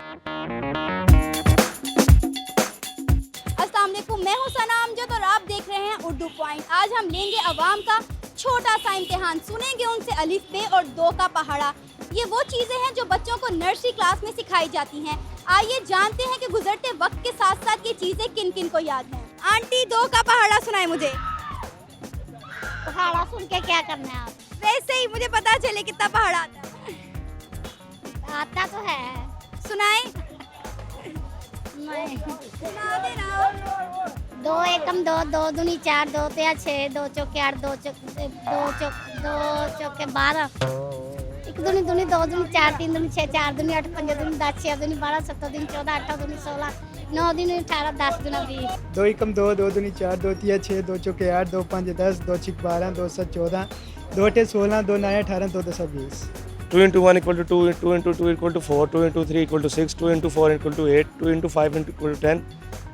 अस्सलाम वालेकुम, मैं हूं सना अमजद और आप देख रहे हैं उर्दू पॉइंट। आज हम लेंगे अवाम का छोटा सा इम्तिहान, सुनेंगे उनसे अलिफ बे और दो का पहाड़ा। ये वो चीज़ें हैं जो बच्चों को नर्सरी क्लास में सिखाई जाती हैं। आइए जानते हैं कि गुजरते वक्त के साथ साथ ये चीज़ें किन किन को याद हैं। आंटी, दो का पहाड़ा सुनाए मुझे। पहाड़ा सुन के क्या करना है आप? वैसे ही मुझे पता चले कितना पहाड़ा आता है। आता तो है। सुनाए। नहीं। सुना देना। दो एकम दो, दो दूनी चार, दो तिया छः, दो चौके आठ, दो चौके 12, एक दूनी दूनी दो दूनी चार, तीन दूनी छः, चार दूनी 8, 5 दूनी 10, 6 दूनी 12, 7 दूनी 14, 8 दूनी 16, 9 दूनी 18, 10 दूनी 20। दो एकम दो, दो दूनी चार, दो तिया छः, दो चौके 8, दो 5 10, दो 6 12, दो 7 14, दो 8 16, दो 9 18, दो 10 20। 2 into 1 equal to 2, 2 into 2 equal to 4, 2 into 3 equal to 6, 2 into 4 equal to 8, 2 into 5 equal to 10,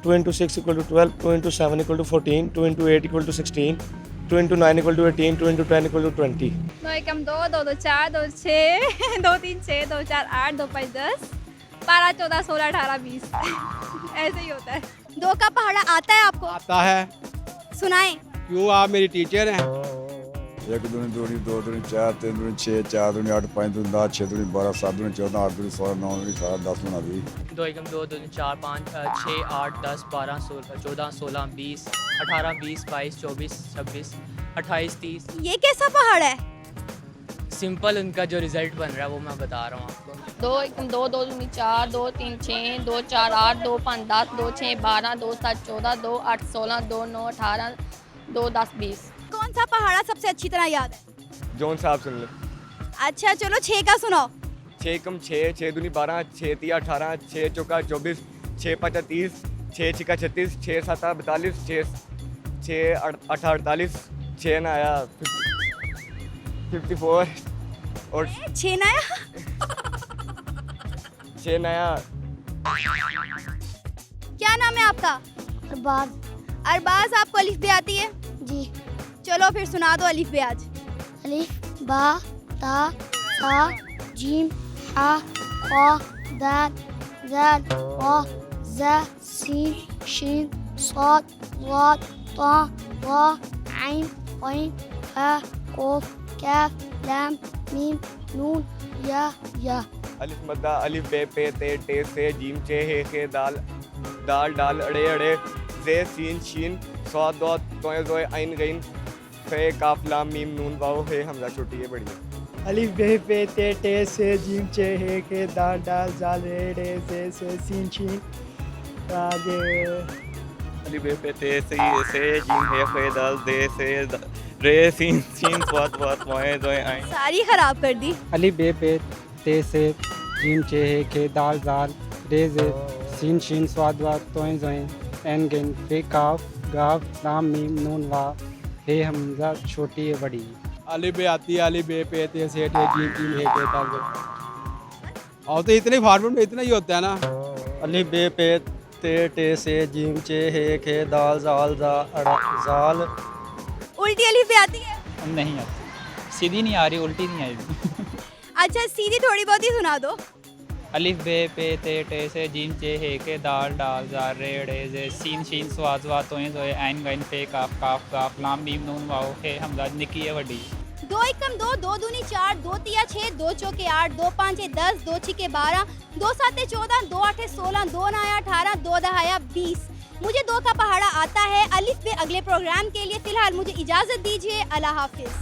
2 into 6 equal to 12, 2 into 7 equal to 14, 2 into 8 equal to 16, 2 into 9 equal to 18, 2 into 10 equal to 20. दो एकम दो, दो दो चार, दो 6, दो 3 6, दो 4 8, दो 5 10, 12 14 16 18 20। ऐसे ही होता है। दो का पहाड़ा आता है आपको? आता है। सुनाए। क्यों, आप मेरी टीचर हैं। 1 दूनी 2 दूनी 2 दूनी 4 3 दूनी 6 4 दूनी 8 5 दूनी 10 6 दूनी 12 7 दूनी 14 8 दूनी 16 9 दूनी 18 10 दूनी 20। 2 एकम 2 2 4 5 6 8 10 12 16 14 16 20 18 20 22 24 26 28 30। ये कैसा पहाड़ है? सिंपल उनका जो रिजल्ट बन रहा है वो मैं बता रहा हूँ आपको। 2 एकम 2 2 दूनी 4, 2 3 6, 2 4 8, 2 5 10, 2 6 12, 2 7 14, 2 8 16, 2 9 18, 2 10 20। कौन सा पहाड़ा सबसे अच्छी तरह याद है? जोन साहब सुन लो। अच्छा चलो 6 का सुनाओ। 6 एकम 6, 6 दूनी 12, 6 तिया 18, 6 चौका 24, 6 5 30, 6 छिका 36, 6 7 42, 6 8 48, 6 ना आया 54 और 6 नया। 6 नया। क्या नाम है आपका? अरबाज। अरबाज, आपको अलिफ बे आती है? जी। चलो फिर सुना दो अलिफ बे आज। अलिफ बा ता सा जीम हा qa दाल ज़ाल वा ज़ा सीन शीन साद वाद ता वा ऐन ग़ैन हा क़ाफ काफ लाम मीम नून या। अलिफ मद्दा अलिफ बे पे ते टे से जीम चे हे खे दाल दाल डाल अड़े अड़े जे सीन शीन स्वाद दौत तोय जोय ऐन गैन फे काफ लाम मीम नून वाओ हे हमजा छोटी है बड़ी। अलिफ बे पे ते टे से जीम चे हे के दाल डाल जाल रे रे से सीन शीन आगे। अलिफ बे पे ते से जीम हे खे दाल दे से रे सीन शीन स्वाद वात तोय जोय ऐन। सारी खराब कर दी। अलिफ बे पे ते से जीम चे हे के दाल जाल रे जे सीन शीन स्वाद वात तोय जोय ऐन गेन फे काफ गाफ लाम मीम नून वा हे हमजा छोटी है बड़ी। अली बे आती है, अली बे पे ते से टे जीम जीम है के ताल। और तो इतने फॉर्मेट में इतना ही होता है ना। अलिफ बे पे ते टे से जीम चे हे के दाल जाल जा अड़ा जाल। उल्टी अलिफ बे आती है? नहीं आती, सीधी नहीं आ रही, उल्टी नहीं आई। अच्छा सीधी थोड़ी बहुत ही सुना दो। अलिफ बे पे ते टे से जीम चे हे के दाल डाल ज़ाल रे ड़े जे सीन शीन स्वाद वा तोय जोय ऐन गैन फे काफ काफ गाफ लाम मीम नून वाओ हे हमजा निकी है वड्डी। 2 एकम 2, 2 दूनी 4, 2 तिया 6, 2 चौके 8, 2 5 10, 2 छिके 12, 2 7 14, 2 8 16, 2 9 18, 2 दहाया 20। मुझे 2 का पहाड़ा आता है। अलिफ बे अगले प्रोग्राम के लिए फिलहाल मुझे इजाज़त दीजिए। अल्लाह हाफिज़।